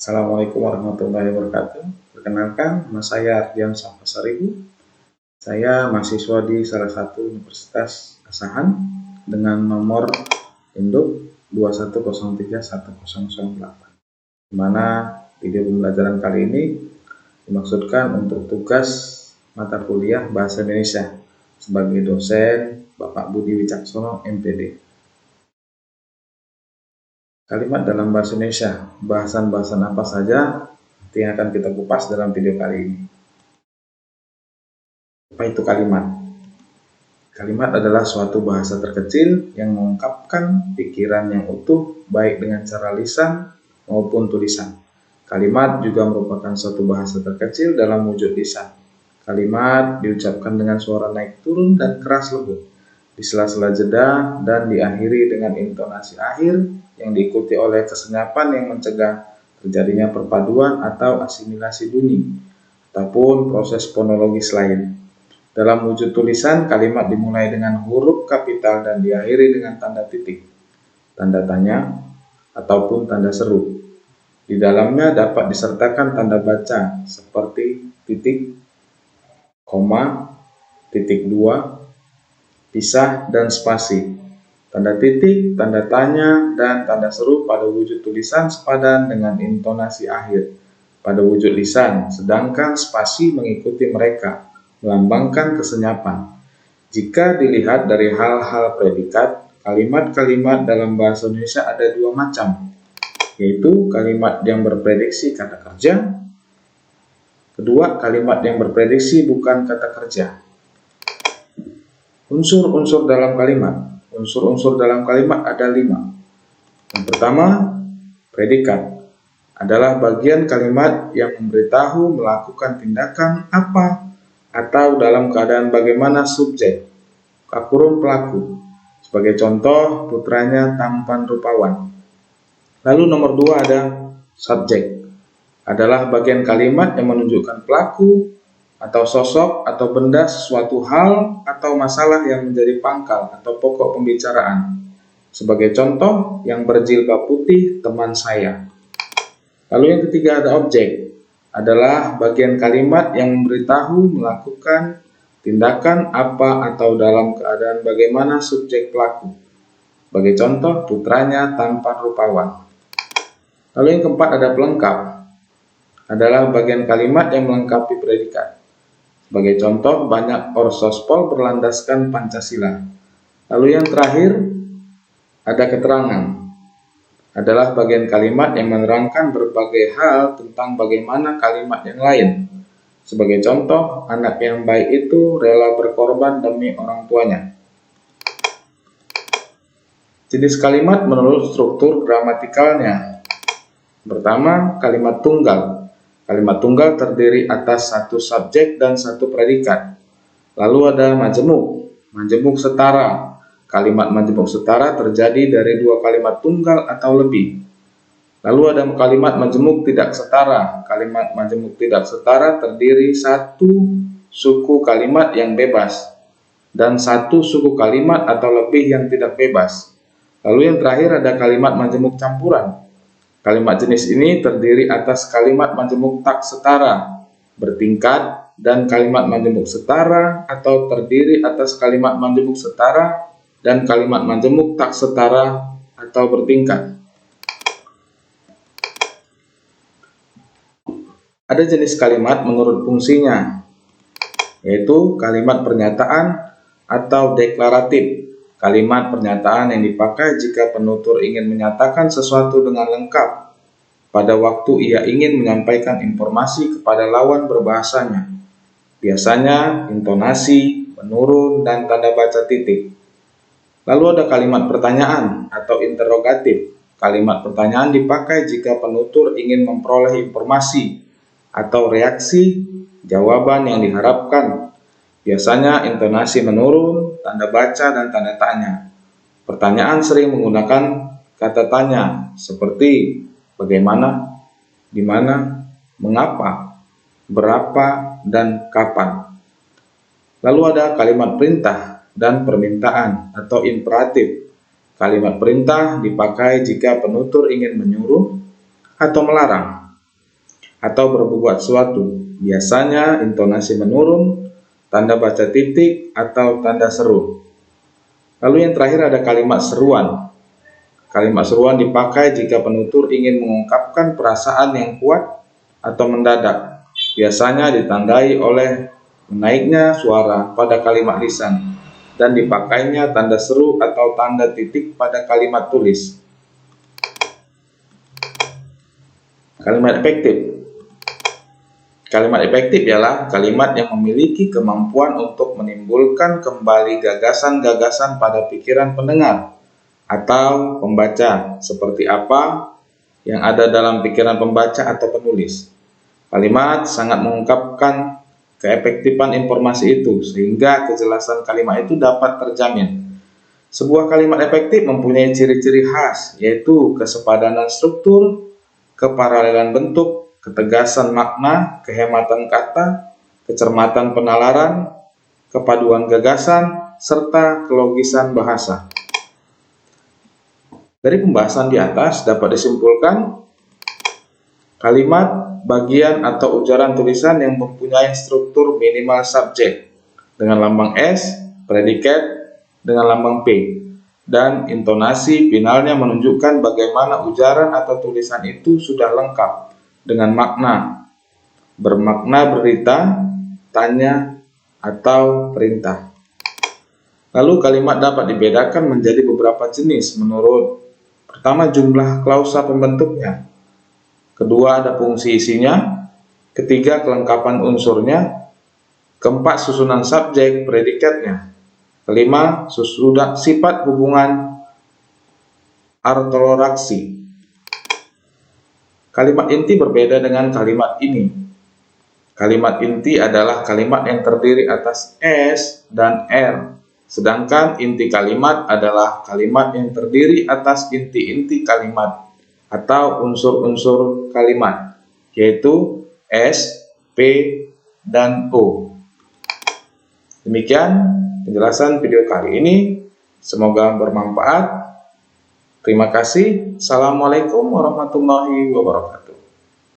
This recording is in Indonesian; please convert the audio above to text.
Assalamualaikum warahmatullahi wabarakatuh. Perkenalkan, nama saya Ardian Safasaribu. Saya mahasiswa di salah satu Universitas Asahan dengan nomor induk 21031008. Di mana video pembelajaran kali ini dimaksudkan untuk tugas mata kuliah Bahasa Indonesia sebagai dosen Bapak Budi Wicaksono, MPD. Kalimat dalam bahasa Indonesia, bahasan-bahasan apa saja yang akan kita kupas dalam video kali ini. Apa itu kalimat? Kalimat adalah suatu bahasa terkecil yang mengungkapkan pikiran yang utuh baik dengan cara lisan maupun tulisan. Kalimat juga merupakan suatu bahasa terkecil dalam wujud lisan. Kalimat diucapkan dengan suara naik turun dan keras lembut, di sela-sela jeda dan diakhiri dengan intonasi akhir yang diikuti oleh kesenyapan yang mencegah terjadinya perpaduan atau asimilasi bunyi, ataupun proses fonologis lain. Dalam wujud tulisan, kalimat dimulai dengan huruf kapital dan diakhiri dengan tanda titik, tanda tanya, ataupun tanda seru. Di dalamnya dapat disertakan tanda baca seperti titik, koma, titik dua, pisah, dan spasi. Tanda titik, tanda tanya, dan tanda seru pada wujud tulisan sepadan dengan intonasi akhir pada wujud lisan, sedangkan spasi mengikuti mereka, melambangkan kesenyapan. Jika dilihat dari hal-hal predikat, kalimat-kalimat dalam bahasa Indonesia ada dua macam, yaitu kalimat yang berprediksi kata kerja, kedua kalimat yang berprediksi bukan kata kerja. Unsur-unsur dalam kalimat. Unsur-unsur dalam kalimat ada 5. Yang pertama, predikat adalah bagian kalimat yang memberitahu melakukan tindakan apa atau dalam keadaan bagaimana subjek, kurung pelaku. Sebagai contoh, putranya tampan rupawan. Lalu nomor 2 ada subjek, adalah bagian kalimat yang menunjukkan pelaku atau sosok atau benda sesuatu hal atau masalah yang menjadi pangkal atau pokok pembicaraan. Sebagai contoh, yang berjilbab putih teman saya. Lalu yang ketiga ada objek, adalah bagian kalimat yang memberitahu melakukan tindakan apa atau dalam keadaan bagaimana subjek pelaku. Sebagai contoh, putranya tampan rupawan. Lalu yang keempat ada pelengkap, adalah bagian kalimat yang melengkapi predikat. Sebagai contoh, banyak orsospol berlandaskan Pancasila. Lalu yang terakhir, ada keterangan. Adalah bagian kalimat yang menerangkan berbagai hal tentang bagaimana kalimat yang lain. Sebagai contoh, anak yang baik itu rela berkorban demi orang tuanya. Jenis kalimat menurut struktur gramatikalnya. Pertama, kalimat tunggal. Kalimat tunggal terdiri atas satu subjek dan satu predikat. Lalu ada majemuk, majemuk setara. Kalimat majemuk setara terjadi dari 2 kalimat tunggal atau lebih. Lalu ada kalimat majemuk tidak setara. Kalimat majemuk tidak setara terdiri satu suku kalimat yang bebas dan satu suku kalimat atau lebih yang tidak bebas. Lalu yang terakhir ada kalimat majemuk campuran. Kalimat jenis ini terdiri atas kalimat majemuk tak setara, bertingkat, dan kalimat majemuk setara atau terdiri atas kalimat majemuk setara dan kalimat majemuk tak setara atau bertingkat. Ada jenis kalimat menurut fungsinya, yaitu kalimat pernyataan atau deklaratif. Kalimat pernyataan yang dipakai jika penutur ingin menyatakan sesuatu dengan lengkap pada waktu ia ingin menyampaikan informasi kepada lawan berbahasanya. Biasanya intonasi, menurun, dan tanda baca titik. Lalu ada kalimat pertanyaan atau interrogatif. Kalimat pertanyaan dipakai jika penutur ingin memperoleh informasi atau reaksi jawaban yang diharapkan. Biasanya intonasi menurun, tanda baca, dan tanda tanya. Pertanyaan sering menggunakan kata tanya seperti bagaimana, di mana, mengapa, berapa, dan kapan. Lalu ada kalimat perintah dan permintaan atau imperatif. Kalimat perintah dipakai jika penutur ingin menyuruh atau melarang. atau berbuat sesuatu. Biasanya intonasi menurun, tanda baca titik, atau tanda seru. Lalu yang terakhir ada kalimat seruan. Kalimat seruan dipakai jika penutur ingin mengungkapkan perasaan yang kuat atau mendadak. Biasanya ditandai oleh menaiknya suara pada kalimat lisan dan dipakainya tanda seru atau tanda titik pada kalimat tulis. Kalimat efektif. Kalimat efektif ialah kalimat yang memiliki kemampuan untuk menimbulkan kembali gagasan-gagasan pada pikiran pendengar atau pembaca, seperti apa yang ada dalam pikiran pembaca atau penulis. Kalimat sangat mengungkapkan keefektifan informasi itu, sehingga kejelasan kalimat itu dapat terjamin. Sebuah kalimat efektif mempunyai ciri-ciri khas, yaitu kesepadanan struktur, keparalelan bentuk, ketegasan makna, kehematan kata, kecermatan penalaran, kepaduan gagasan, serta kelogisan bahasa. Dari pembahasan di atas dapat disimpulkan kalimat, bagian atau ujaran tulisan yang mempunyai struktur minimal subjek dengan lambang S, predikat dengan lambang P, dan intonasi finalnya menunjukkan bagaimana ujaran atau tulisan itu sudah lengkap dengan makna, bermakna berita, tanya, atau perintah. Lalu kalimat dapat dibedakan menjadi beberapa jenis menurut pertama jumlah klausa pembentuknya, kedua ada fungsi isinya, ketiga kelengkapan unsurnya, keempat susunan subjek predikatnya, kelima sudah sifat hubungan orthoraksi. Kalimat inti berbeda dengan kalimat ini. Kalimat inti adalah kalimat yang terdiri atas S dan R, sedangkan inti kalimat adalah kalimat yang terdiri atas inti-inti kalimat atau unsur-unsur kalimat, yaitu S, P, dan O. Demikian penjelasan video kali ini. Semoga bermanfaat. Terima kasih. Assalamualaikum warahmatullahi wabarakatuh.